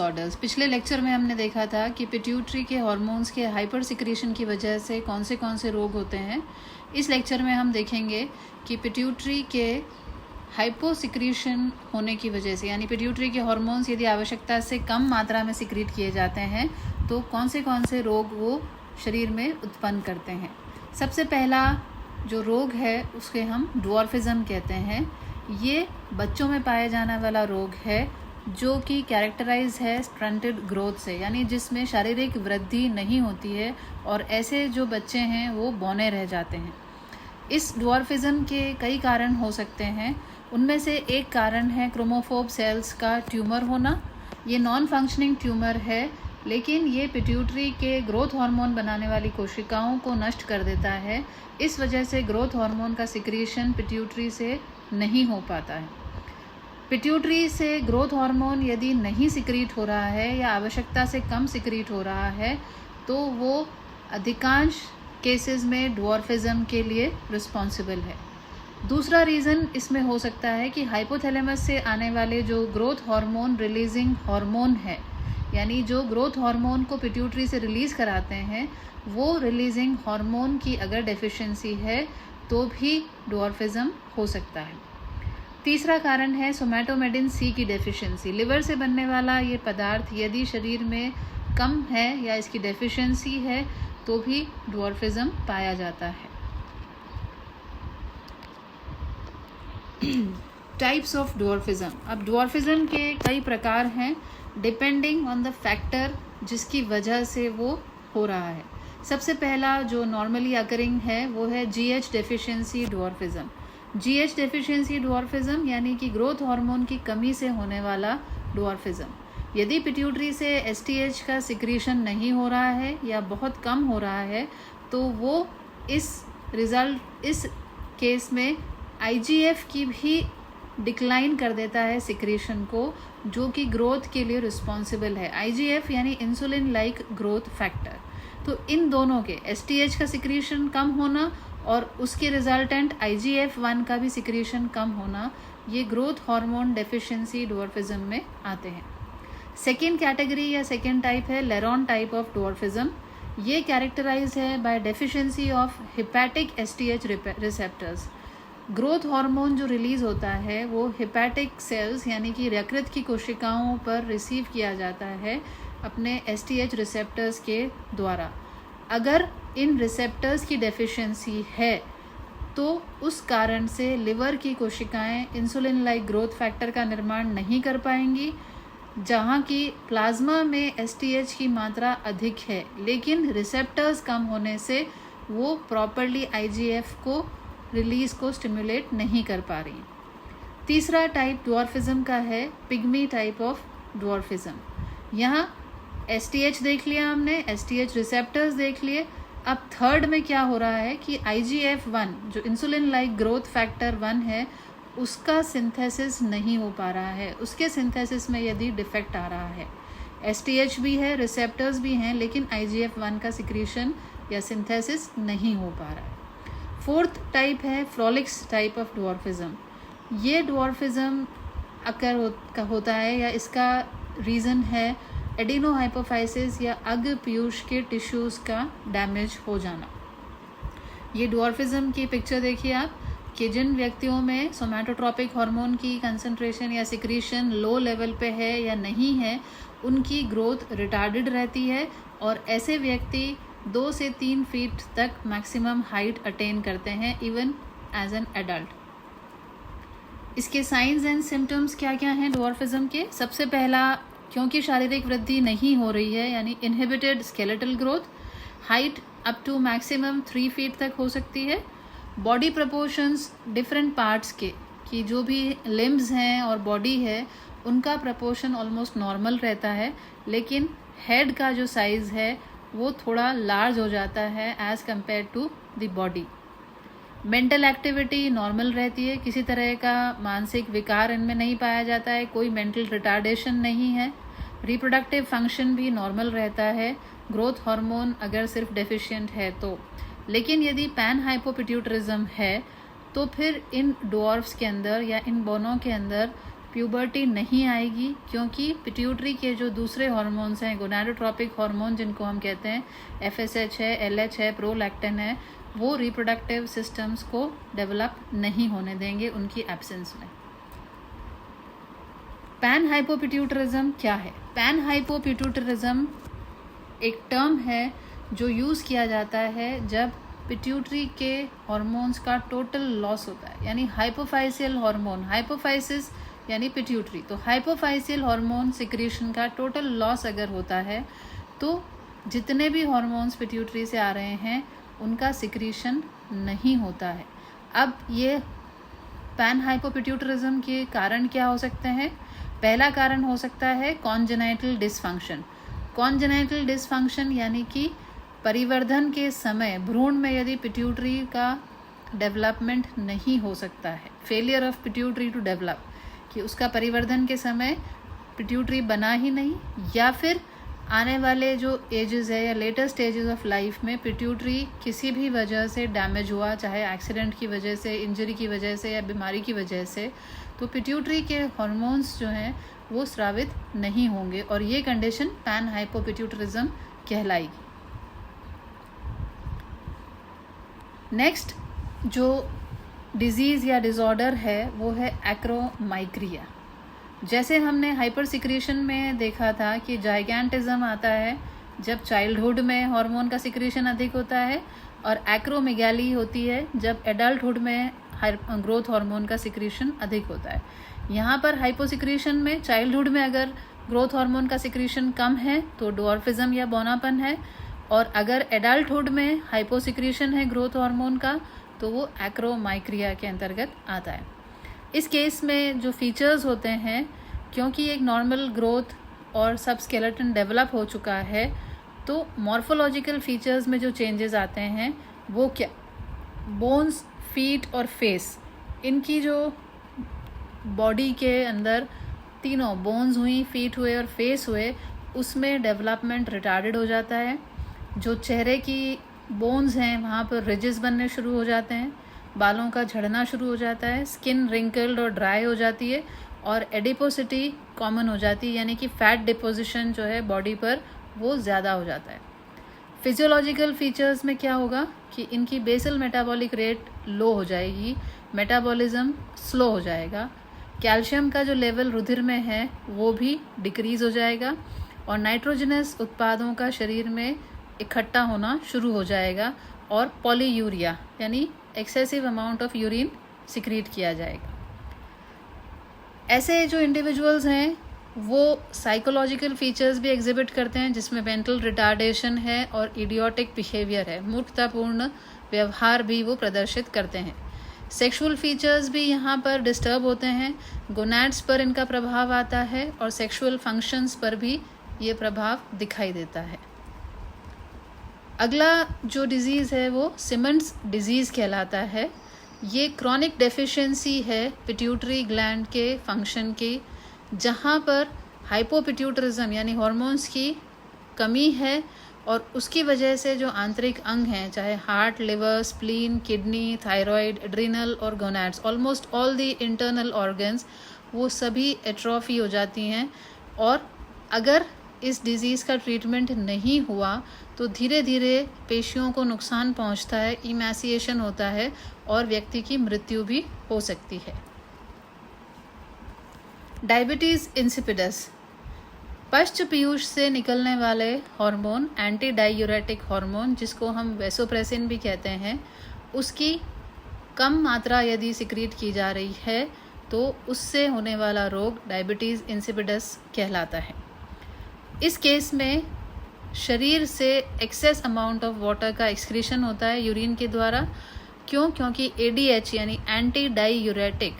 Disorders. पिछले lecture में हमने देखा था कि पिट्यूटरी के हार्मोन्स के हाइपर सिक्रीशन की वजह से कौन से रोग होते हैं। इस लेक्चर में हम देखेंगे कि पिट्यूटरी के हाइपो सिक्रीशन होने की वजह से, यानी पिट्यूटरी के हार्मोन्स यदि आवश्यकता से कम मात्रा में सिक्रीट किए जाते हैं तो कौन से रोग वो शरीर में उत्पन्न करते हैं। सबसे पहला जो रोग है उसके हम ड्वार्फिज्म कहते हैं। ये बच्चों में पाया जाने वाला रोग है जो कि कैरेक्टराइज है स्टंटेड ग्रोथ से, यानी जिसमें शारीरिक वृद्धि नहीं होती है और ऐसे जो बच्चे हैं वो बौने रह जाते हैं। इस ड्वार्फिज्म के कई कारण हो सकते हैं। उनमें से एक कारण है क्रोमोफोब सेल्स का ट्यूमर होना। ये नॉन फंक्शनिंग ट्यूमर है, लेकिन ये पिट्यूटरी के ग्रोथ हार्मोन बनाने वाली कोशिकाओं को नष्ट कर देता है। इस वजह से ग्रोथ हार्मोन का सिक्रीशन पिट्यूटरी से नहीं हो पाता है। पिट्यूटरी से ग्रोथ हार्मोन यदि नहीं सिक्रीट हो रहा है या आवश्यकता से कम सिक्रीट हो रहा है तो वो अधिकांश केसेस में ड्वार्फिज्म के लिए रिस्पॉन्सिबल है। दूसरा रीज़न इसमें हो सकता है कि हाइपोथैलेमस से आने वाले जो ग्रोथ हार्मोन रिलीजिंग हार्मोन है, यानी जो ग्रोथ हार्मोन को पिट्यूटरी से रिलीज़ कराते हैं, वो रिलीजिंग हार्मोन की अगर डेफिशिएंसी है तो भी ड्वार्फिज्म हो सकता है। तीसरा कारण है सोमैटोमेडिन सी की डेफिशिएंसी। लिवर से बनने वाला ये पदार्थ यदि शरीर में कम है या इसकी डेफिशिएंसी है तो भी ड्वार्फिज्म पाया जाता है। Types of dwarfism. अब ड्वार्फिज्म के कई प्रकार हैं डिपेंडिंग ऑन द फैक्टर जिसकी वजह से वो हो रहा है। सबसे पहला जो नॉर्मली अकरिंग है वो है GH deficiency dwarfism. GH deficiency dwarfism यानी कि ग्रोथ हार्मोन की कमी से होने वाला ड्वार्फिज्म। यदि पिट्यूटरी से एसटीएच का सिक्रीशन नहीं हो रहा है या बहुत कम हो रहा है तो वो इस केस में आईजीएफ की भी डिक्लाइन कर देता है सिक्रीशन को, जो कि ग्रोथ के लिए रिस्पॉन्सिबल है। आईजीएफ यानी इंसुलिन लाइक ग्रोथ फैक्टर। तो इन दोनों के एसटीएच का सिक्रीशन कम होना और उसके रिजल्टेंट IGF-1 का भी सिक्रीशन कम होना, ये ग्रोथ हार्मोन डेफिशिएंसी ड्वार्फिज्म में आते हैं। सेकेंड कैटेगरी या सेकेंड टाइप है लेरॉन टाइप ऑफ ड्वार्फिज्म। ये कैरेक्टराइज है by deficiency of hepatic STH receptors. Growth hormone जो रिलीज होता है वो हिपैटिक सेल्स यानी कि यकृत की कोशिकाओं पर रिसीव किया जाता है अपने एसटीएच रिसेप्टर्स के द्वारा। अगर इन रिसेप्टर्स की डेफिशिएंसी है तो उस कारण से लिवर की कोशिकाएं इंसुलिन लाइक ग्रोथ फैक्टर का निर्माण नहीं कर पाएंगी, जहां की प्लाज्मा में एसटीएच की मात्रा अधिक है, लेकिन रिसेप्टर्स कम होने से वो प्रॉपरली आईजीएफ को रिलीज को स्टिमुलेट नहीं कर पा रही। तीसरा टाइप ड्वार्फिज्म का है पिग्मी टाइप ऑफ ड्वार्फिज्म। यहाँ एसटीएच देख लिया हमने, एसटीएच रिसेप्टर्स देख लिए। अब थर्ड में क्या हो रहा है कि IGF-1 जो इंसुलिन लाइक ग्रोथ फैक्टर 1 है उसका सिंथेसिस नहीं हो पा रहा है। उसके सिंथेसिस में यदि डिफेक्ट आ रहा है, एसटीएच भी है, रिसेप्टर्स भी हैं, लेकिन IGF-1 का सिक्रीशन या सिंथेसिस नहीं हो पा रहा है। फोर्थ टाइप है फ्रोलिक्स टाइप ऑफ ड्वार्फिज्म। ये ड्वार्फिज्म अकर होता है या इसका रीज़न है एडिनोहाइपोफाइसिस या अग्र पीयूष के टिश्यूज़ का डैमेज हो जाना। ये ड्वार्फिज्म की पिक्चर देखिए आप कि जिन व्यक्तियों में सोमैटोट्रोपिक हार्मोन की कंसंट्रेशन या सिक्रीशन लो लेवल पे है या नहीं है, उनकी ग्रोथ रिटार्डेड रहती है और ऐसे व्यक्ति 2 से 3 फीट तक मैक्सिमम हाइट अटेन करते हैं इवन एज एन एडल्ट। इसके साइंस एंड सिम्टम्स क्या क्या हैं ड्वार्फिज्म के? सबसे पहला, क्योंकि शारीरिक वृद्धि नहीं हो रही है यानी inhibited skeletal growth, height up to maximum 3 feet तक हो सकती है। बॉडी प्रपोर्शंस डिफरेंट पार्ट्स के कि जो भी लिम्ब्स हैं और बॉडी है उनका प्रपोर्शन ऑलमोस्ट नॉर्मल रहता है, लेकिन हेड का जो साइज़ है वो थोड़ा लार्ज हो जाता है as compare to the body. Mental activity normal रहती है, किसी तरह का मानसिक विकार इनमें नहीं पाया जाता है, कोई मेंटल रिटार्डेशन नहीं है। रिप्रोडक्टिव फंक्शन भी नॉर्मल रहता है, ग्रोथ हार्मोन अगर सिर्फ डेफिशिएंट है तो। लेकिन यदि पैन हाइपोपिट्यूटरिज्म है तो फिर इन ड्वार्फ्स के अंदर या इन बोनों के अंदर प्यूबर्टी नहीं आएगी, क्योंकि पिट्यूटरी के जो दूसरे हार्मोन्स हैं, गोनाडोट्रोपिक हार्मोन जिनको हम कहते हैं, FSH है, LH है, प्रोलैक्टिन है, वो रिप्रोडक्टिव सिस्टम्स को डेवलप नहीं होने देंगे उनकी एब्सेंस में। पैन हाइपोपिट्यूटरिज्म क्या है? पैन हाइपोपिट्यूटरिज्म एक टर्म है जो यूज़ किया जाता है जब पिट्यूटरी के हार्मोन्स का टोटल लॉस होता है, यानी हाइपोफाइसियल हार्मोन, हाइपोफाइसिस यानी पिट्यूटरी, तो हाइपोफाइसियल हार्मोन सिक्रीशन का टोटल लॉस अगर होता है तो जितने भी हार्मोन्स पिट्यूटरी से आ रहे हैं उनका सिक्रीशन नहीं होता है। अब ये पैन हाइपोपिट्यूटरिज्म के कारण क्या हो सकते हैं? पहला कारण हो सकता है कॉन्जेनाइटल डिसफंक्शन। कॉन्जेनाइटल डिसफंक्शन यानी कि परिवर्धन के समय भ्रूण में यदि पिट्यूटरी का डेवलपमेंट नहीं हो सकता है, failure of pituitary to develop, कि उसका परिवर्धन के समय पिट्यूटरी बना ही नहीं, या फिर आने वाले जो एजेस है या लेटर स्टेजेस ऑफ लाइफ में पिट्यूटरी किसी भी वजह से डैमेज हुआ, चाहे एक्सीडेंट की वजह से, इंजरी की वजह से या बीमारी की वजह से, तो पिट्यूटरी के हार्मोन्स जो हैं वो स्रावित नहीं होंगे और ये कंडीशन पैन हाइपोपिट्यूटरिज्म कहलाएगी। नेक्स्ट जो डिजीज़ या डिसऑर्डर है वो है एक्रोमाइक्रिया। जैसे हमने हाइपर सिक्रीशन में देखा था कि जाइगैंटिज्म आता है जब चाइल्डहुड में हार्मोन का सिक्रीशन अधिक होता है, और एक्रोमेगाली होती है जब एडल्टहुड में ग्रोथ हार्मोन का सिक्रीशन अधिक होता है। यहाँ पर हाइपोसिक्रीशन में चाइल्डहुड में अगर ग्रोथ हार्मोन का सिक्रीशन कम है तो डॉर्फिज्म या बौनापन है, और अगर एडल्टहुड में हाइपोसिक्रीशन है ग्रोथ हार्मोन का तो वो एक्रोमाइक्रिया के अंतर्गत आता है। इस केस में जो फीचर्स होते हैं, क्योंकि एक नॉर्मल ग्रोथ और सब स्केलेटन डेवलप हो चुका है, तो मॉर्फोलॉजिकल फीचर्स में जो चेंजेस आते हैं वो क्या, बोन्स, फीट और फेस, इनकी जो बॉडी के अंदर तीनों बोन्स हुई, फीट हुए और फेस हुए, उसमें डेवलपमेंट रिटार्डेड हो जाता है। जो चेहरे की बोन्स हैं वहाँ पर रिजेस बनने शुरू हो जाते हैं, बालों का झड़ना शुरू हो जाता है, स्किन रिंकल्ड और ड्राई हो जाती है, और एडिपोसिटी कॉमन हो जाती है, यानी कि फैट डिपोजिशन जो है बॉडी पर वो ज़्यादा हो जाता है। फिजियोलॉजिकल फीचर्स में क्या होगा कि इनकी बेसल मेटाबॉलिक रेट लो हो जाएगी, मेटाबॉलिज्म स्लो हो जाएगा, कैल्शियम का जो लेवल रुधिर में है वो भी डिक्रीज़ हो जाएगा, और नाइट्रोजनस उत्पादों का शरीर में इकट्ठा होना शुरू हो जाएगा, और पॉलीयूरिया यानी excessive amount of urine secrete किया जाएगा। ऐसे जो इंडिविजुअल्स हैं वो साइकोलॉजिकल फीचर्स भी एग्जिबिट करते हैं, जिसमें मेंटल रिटार्डेशन है और इडियोटिक बिहेवियर है, मूर्खतापूर्ण व्यवहार भी वो प्रदर्शित करते हैं। सेक्सुअल फीचर्स भी यहाँ पर डिस्टर्ब होते हैं, गोनैड्स पर इनका प्रभाव आता है और सेक्सुअल फंक्शंस पर भी ये प्रभाव दिखाई देता है। अगला जो डिजीज़ है वो सिमंड्स डिजीज़ कहलाता है। ये क्रॉनिक डेफिशिएंसी है पिट्यूटरी ग्लैंड के फंक्शन की, जहाँ पर हाइपोपिट्यूटरिज्म यानी हार्मोन्स की कमी है, और उसकी वजह से जो आंतरिक अंग हैं, चाहे heart, liver, spleen, kidney, thyroid, adrenal और gonads, almost all the internal organs, वो सभी एट्रोफी हो जाती हैं। और अगर इस डिज़ीज़ का ट्रीटमेंट नहीं हुआ तो धीरे धीरे पेशियों को नुकसान पहुंचता है, इमैसिएशन होता है और व्यक्ति की मृत्यु भी हो सकती है। डायबिटीज़ इंसिपिडस, पश्च पीयूष से निकलने वाले हार्मोन, एंटी डायूरेटिक हार्मोन जिसको हम वैसोप्रेसिन भी कहते हैं, उसकी कम मात्रा यदि सिक्रीट की जा रही है तो उससे होने वाला रोग डायबिटीज़ इंसिपिडस कहलाता है। इस केस में शरीर से एक्सेस अमाउंट ऑफ वाटर का एक्सक्रीशन होता है यूरिन के द्वारा। क्योंकि ADH यानी एंटी डायूरेटिक,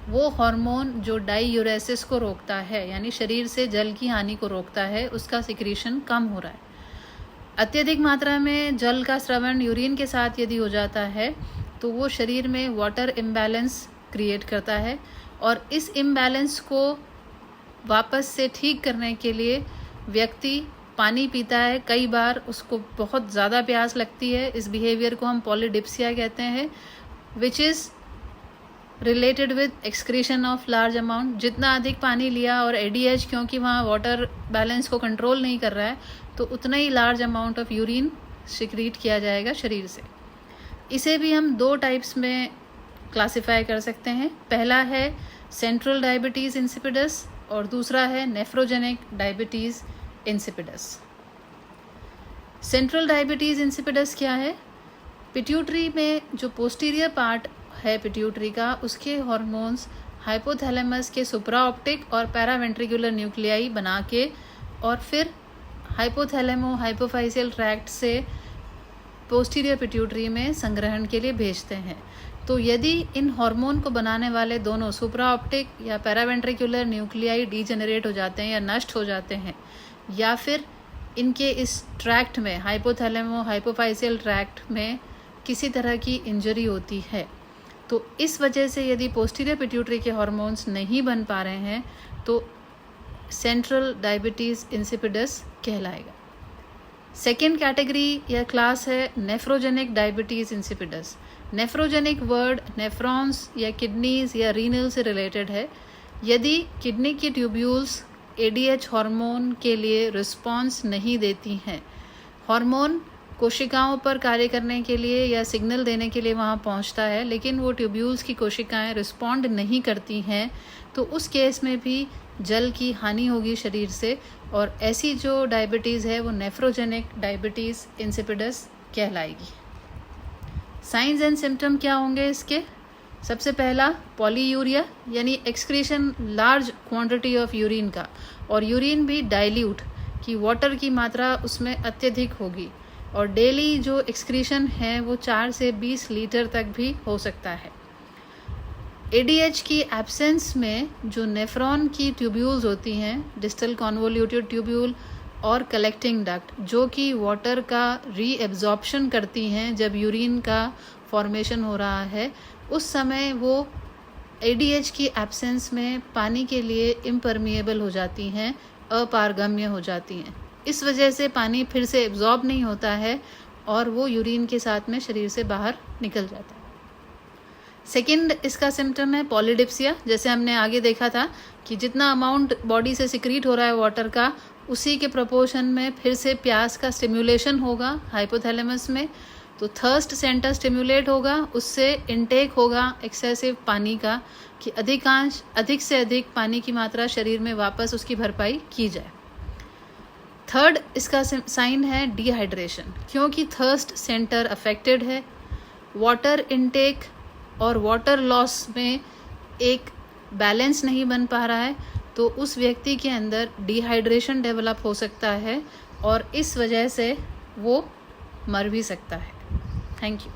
वो हार्मोन जो डायूरेसिस को रोकता है, यानी शरीर से जल की हानि को रोकता है, उसका सिक्रीशन कम हो रहा है। अत्यधिक मात्रा में जल का स्रवण यूरिन के साथ यदि हो जाता है तो वो शरीर में वाटर इम्बैलेंस क्रिएट करता है, और इस इम्बैलेंस को वापस से ठीक करने के लिए व्यक्ति पानी पीता है। कई बार उसको बहुत ज़्यादा प्यास लगती है, इस बिहेवियर को हम पॉलीडिप्सिया कहते हैं, which is related with excretion of large amount, जितना अधिक पानी लिया और ADH क्योंकि वहाँ वाटर बैलेंस को कंट्रोल नहीं कर रहा है तो उतना ही large amount of urine secrete किया जाएगा शरीर से। इसे भी हम 2 टाइप्स में क्लासिफाई कर सकते हैं। पहला है सेंट्रल डायबिटीज़ इंसिपिडस और दूसरा है nephrogenic diabetes insipidus. Central diabetes insipidus क्या है? पिट्यूटरी में जो पोस्टीरियर पार्ट है पिट्यूटरी का, उसके हॉर्मोन्स हाइपोथैलेमस के सुप्राऑप्टिक और पैरावेंट्रिकुलर न्यूक्लियाई बना के और फिर हाइपोथैलेमो हाइपोफाइसियल ट्रैक्ट से पोस्टीरियर पिट्यूटरी में संग्रहण के लिए भेजते हैं। तो यदि इन हार्मोन को बनाने वाले दोनों सुप्राऑप्टिक या पैरावेंट्रिकुलर न्यूक्लियाई डीजेनरेट हो जाते हैं या नष्ट हो जाते हैं, या फिर इनके इस ट्रैक्ट में हाइपोथैलेमो हाइपोफाइसियल ट्रैक्ट में किसी तरह की इंजरी होती है, तो इस वजह से यदि पोस्टीरियर पिट्यूटरी के हार्मोन्स नहीं बन पा रहे हैं तो सेंट्रल डायबिटीज़ इंसिपिडस कहलाएगा। सेकेंड कैटेगरी या क्लास है nephrogenic diabetes insipidus. Nephrogenic word nephrons या किडनीज या रीनल से रिलेटेड है। यदि किडनी की ट्यूब्यूल्स ADH हार्मोन के लिए रिस्पॉन्स नहीं देती हैं, हार्मोन कोशिकाओं पर कार्य करने के लिए या सिग्नल देने के लिए वहाँ पहुँचता है, लेकिन वो ट्यूब्यूल्स की कोशिकाएं रिस्पॉन्ड नहीं करती हैं, तो उस केस में भी जल की हानि होगी शरीर से, और ऐसी जो डायबिटीज़ है वो नेफ्रोजेनिक डायबिटीज़ इंसिपिडस कहलाएगी। साइंस एंड सिम्टम क्या होंगे इसके? सबसे पहला पॉलीयूरिया, यानी excretion large quantity of urine का, और यूरिन भी डाइल्यूट कि वाटर की मात्रा उसमें अत्यधिक होगी, और डेली जो एक्सक्रीशन है वो 4 से 20 लीटर तक भी हो सकता है। ADH की एब्सेंस में जो नेफ्रॉन की ट्यूब्यूल्स होती हैं, डिस्टल कॉन्वोल्यूटेड ट्यूब्यूल और कलेक्टिंग डक्ट, जो कि वाटर का रीएब्जॉर्प्शन करती हैं जब यूरिन का फॉर्मेशन हो रहा है, उस समय वो ADH की एब्सेंस में पानी के लिए इम्परमिएबल हो जाती हैं, अपारगम्य हो जाती हैं। इस वजह से पानी फिर से एब्जॉर्ब नहीं होता है और वो यूरिन के साथ में शरीर से बाहर निकल जाता है। सेकंड इसका सिम्टम है पॉलीडिप्सिया। जैसे हमने आगे देखा था कि जितना अमाउंट बॉडी से सिक्रीट हो रहा है वाटर का, उसी के प्रोपोर्शन में फिर से प्यास का स्टिम्युलेशन होगा हाइपोथैलेमस में, तो थर्स्ट सेंटर स्टिम्युलेट होगा, उससे इनटेक होगा एक्सेसिव पानी का कि अधिक से अधिक पानी की मात्रा शरीर में वापस उसकी भरपाई की जाए। थर्ड इसका साइन है डिहाइड्रेशन, क्योंकि थर्स्ट सेंटर अफेक्टेड है, वाटर इनटेक और वाटर लॉस में एक बैलेंस नहीं बन पा रहा है, तो उस व्यक्ति के अंदर डिहाइड्रेशन डेवलप हो सकता है और इस वजह से वो मर भी सकता है। Thank you.